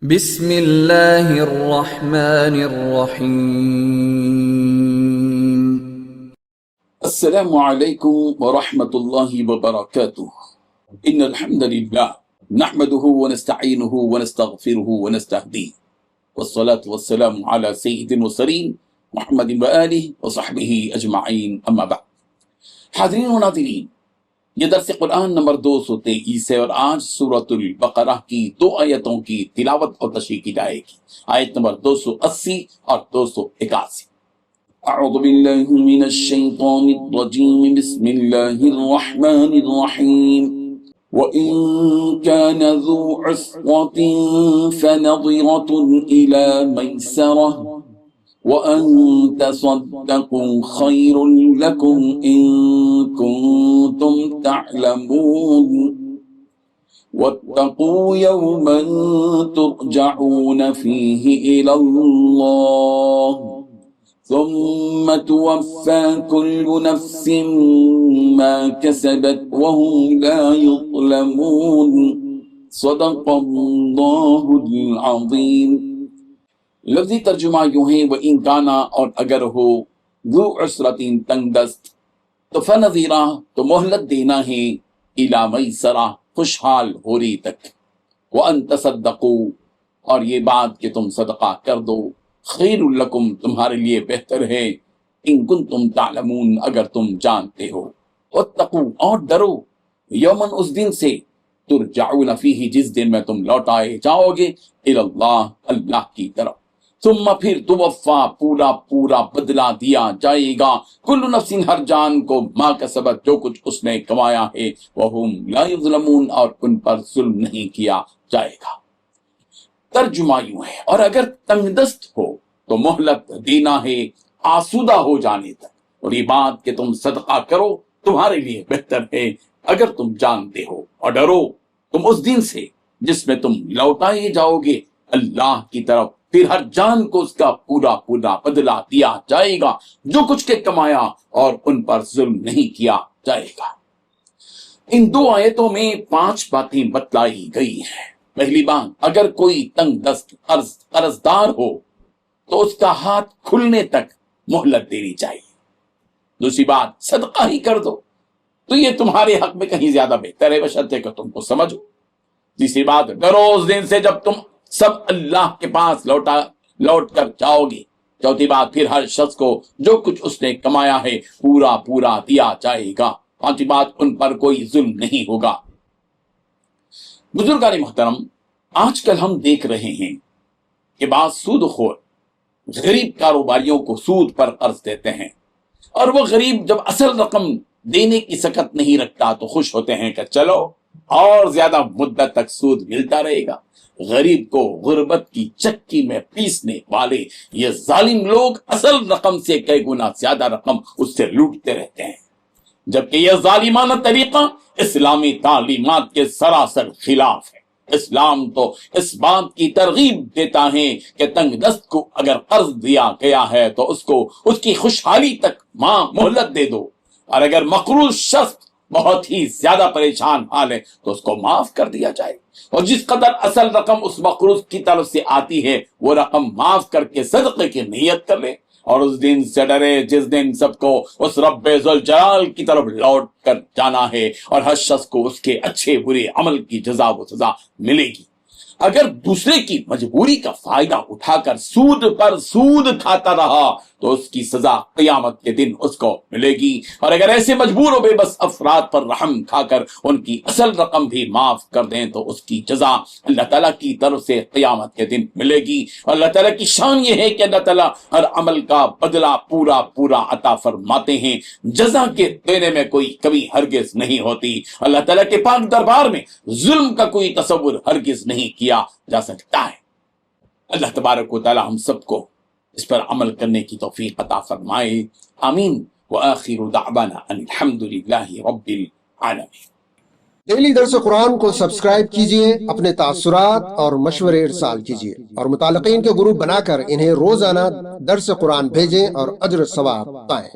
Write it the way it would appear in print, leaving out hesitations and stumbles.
بسم اللہ الرحمن الرحیم۔ السلام علیکم ورحمۃ اللہ وبرکاتہ۔ ان الحمد للہ نحمده ونستعینه ونستغفره ونستهدیه والصلاة والسلام على سید المرسلین محمد وآلہ وصحبہ اجمعین، اما بعد۔ حاضرین و ناظرین، یہ درس قرآن نمبر 223 ہے اور آج سورۃ البقرہ کی 2 آیتوں کی تلاوت اور تشریح کی جائے گی، آیت نمبر 280 اور 281۔ اعوذ باللہ من الشیطان الرجیم، بسم اللہ الرحمن الرحیم۔ وَإِن كَانَ ذُو عُسْرَةٍ فَنَظِرَةٌ إِلَى مَيْسَرَةٍ وَأَن تَصَدَّقُوا خَيْرٌ لَكُمْ إِن كُنتُمْ تَعْلَمُونَ وَاتَّقُوا يَوْمًا تُرْجَعُونَ فِيهِ إِلَى اللَّهِ ثُمَّ تُوَفَّى كُلُّ نَفْسٍ مَا كَسَبَتْ وَهُمْ لَا يُظْلَمُونَ۔ صدق اللہ العظیم۔ لفظی ترجمہ یوں ہے، وَإِن كَانَ، اور اگر ہو، ذو عسرۃ، تنگ دست، تو فنظیرہ، تو مہلت دینا ہے، الی میسرہ، خوشحال ہوری تک، وَأَن تَصَدَّقُوا، اور یہ بات کہ تم صدقہ کر دو، خیر لکم، تمہارے لیے بہتر ہے، ان کنتم تعلمون، اگر تم جانتے ہو، واتقوا، اور ڈرو، یومن، اس دن سے، ترجعون فیہ، جس دن میں تم لوٹائے جاؤ گے، الی اللہ، اللہ کی طرف، ثم پھر توفا، پورا بدلہ دیا جائے گا، کل نفس، ہر جان کو، ما کسبت، جو کچھ اس نے کمایا ہے، وہم لا یظلمون، اور ان پر ظلم نہیں کیا جائے گا۔ ترجمہ یوں ہے، اور اگر تنگ دست ہو تو مہلت دینا ہے آسودہ ہو جانے تک، اور یہ بات کہ تم صدقہ کرو تمہارے لیے بہتر ہے اگر تم جانتے ہو، اور ڈرو تم اس دن سے جس میں تم لوٹائے جاؤ گے اللہ کی طرف، پھر ہر جان کو اس کا پورا بدلہ دیا جائے گا جو کچھ کے کمایا، اور ان پر ظلم نہیں کیا جائے گا۔ ان 2 آیتوں میں 5 باتیں بتلائی گئی ہیں۔ پہلی بات، اگر کوئی تنگ دست قرضدار ہو تو اس کا ہاتھ کھلنے تک مہلت دینی چاہیے۔ دوسری بات، صدقہ ہی کر دو تو یہ تمہارے حق میں کہیں زیادہ بہتر ہے، بشرطے کہ تم کو سمجھو۔ تیسری بات، ڈرو اس دن سے جب تم سب اللہ کے پاس لوٹ کر جاؤ گے۔ چوتھی بات، پھر ہر شخص کو جو کچھ اس نے کمایا ہے پورا دیا جائے گا۔ پانچویں بات، ان پر کوئی ظلم نہیں ہوگا۔ بزرگان محترم، آج کل ہم دیکھ رہے ہیں کہ بعض سود خور غریب کاروباریوں کو سود پر قرض دیتے ہیں، اور وہ غریب جب اصل رقم دینے کی سکت نہیں رکھتا تو خوش ہوتے ہیں کہ چلو اور زیادہ مدت تک سود ملتا رہے گا۔ غریب کو غربت کی چکی میں پیسنے والے یہ ظالم لوگ اصل رقم سے کئی گنا زیادہ رقم اس سے لوٹتے رہتے ہیں، جبکہ یہ ظالمانہ طریقہ اسلامی تعلیمات کے سراسر خلاف ہے۔ اسلام تو اس بات کی ترغیب دیتا ہے کہ تنگ دست کو اگر قرض دیا گیا ہے تو اس کو اس کی خوشحالی تک مہلت دے دو، اور اگر مقروض شخص بہت ہی زیادہ پریشان حال ہے تو اس کو معاف کر دیا جائے، اور جس قدر اصل رقم اس مقروض کی طرف سے آتی ہے وہ رقم معاف کر کے صدقے کی نیت کر لے، اور اس دن سے ڈرے جس دن سب کو اس رب ذوالجلال کی طرف لوٹ کر جانا ہے، اور ہر شخص کو اس کے اچھے برے عمل کی جزا و سزا ملے گی۔ اگر دوسرے کی مجبوری کا فائدہ اٹھا کر سود پر سود کھاتا رہا تو اس کی سزا قیامت کے دن اس کو ملے گی، اور اگر ایسے مجبور و بے بس افراد پر رحم کھا کر ان کی اصل رقم بھی معاف کر دیں تو اس کی جزا اللہ تعالیٰ کی طرف سے قیامت کے دن ملے گی۔ اور اللہ تعالیٰ کی شان یہ ہے کہ اللہ تعالیٰ ہر عمل کا بدلہ پورا عطا فرماتے ہیں، جزا کے دینے میں کوئی کمی ہرگز نہیں ہوتی۔ اللہ تعالیٰ کے پاک دربار میں ظلم کا کوئی تصور ہرگز نہیں کیا جا سکتا ہے۔ اللہ تبارک و تعالی ہم سب کو اس پر عمل کرنے کی توفیق عطا فرمائے، آمین۔ وآخر دعوانا ان الحمد للہ رب العالمین۔ ڈیلی درس قرآن کو سبسکرائب کیجئے، اپنے تاثرات اور مشورے ارسال کیجئے، اور متعلقین کے گروپ بنا کر انہیں روزانہ درس قرآن بھیجیں اور اجر ثواب پائیں۔